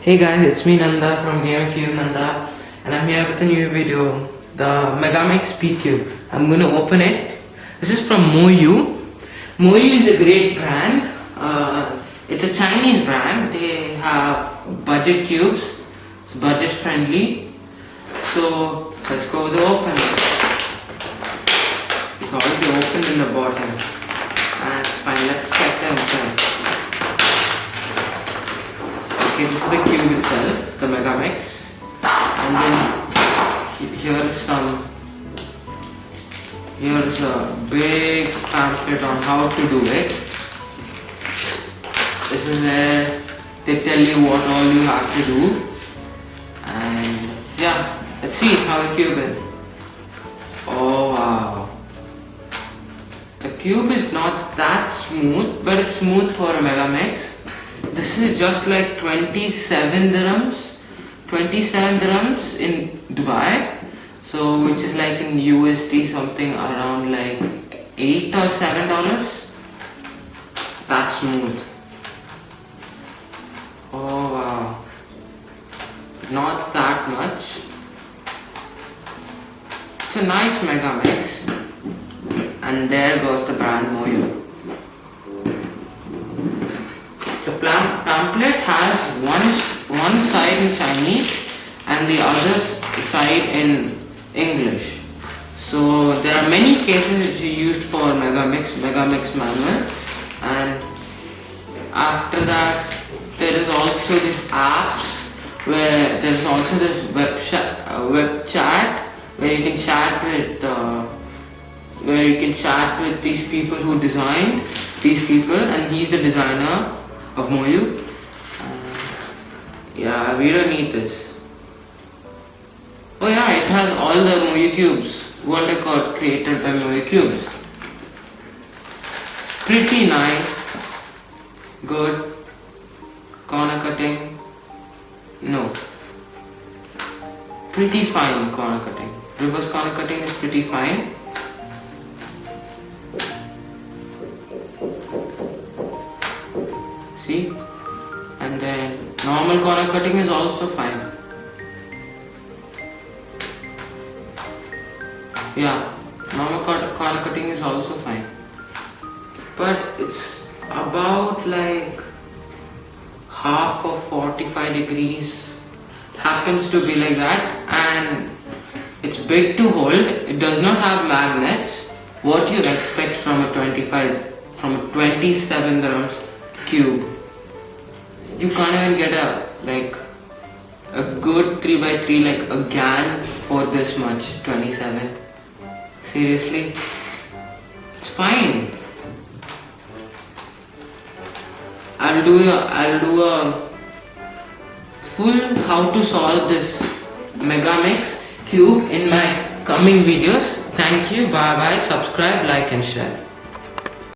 Hey guys, it's me Nanda from GamerCube Nanda, and I'm here with a new video, the Megamix P Cube. I'm going to open it. This is from MoYu. MoYu is a great brand. It's a Chinese brand. They have budget cubes. It's budget friendly. So let's go with the open. It's already opened in the bottom. And fine, let's check the inside. Okay, this is the cube itself, the Megamix, and then here is a big pamphlet on how to do it. This is where they tell you what all you have to do, and yeah, let's see how the cube is. Oh wow, the cube is not that smooth, but it's smooth for a Megamix. This is just like 27 dirhams in Dubai, so which is like in USD something around like $8 or $7. That's smooth. Oh wow, not that much. It's a nice Megamix, and there goes the brand MoYu. The pamphlet has one side in Chinese and the other side in English. So there are many cases which are used for Megamix manual, and after that there is also these apps where there is also this web chat where you can chat with these people who designed these people, and he's the designer of MoYu. Yeah, we don't need this. Oh yeah, it has all the MoYu cubes, world record created by MoYu cubes. Pretty nice. Good. Corner cutting. No. Pretty fine corner cutting. Reverse corner cutting is pretty fine. See? And then normal corner cutting is also fine. Yeah, normal corner cutting is also fine. But it's about like half of 45 degrees. It happens to be like that, and it's big to hold. It does not have magnets. What you expect from a 27 dirhams cube. You can't even get a good 3x3 like a GAN for this much. 27. Seriously, it's fine. I'll do a full how to solve this Megamix cube in my coming videos. Thank you. Bye bye. Subscribe, like and share.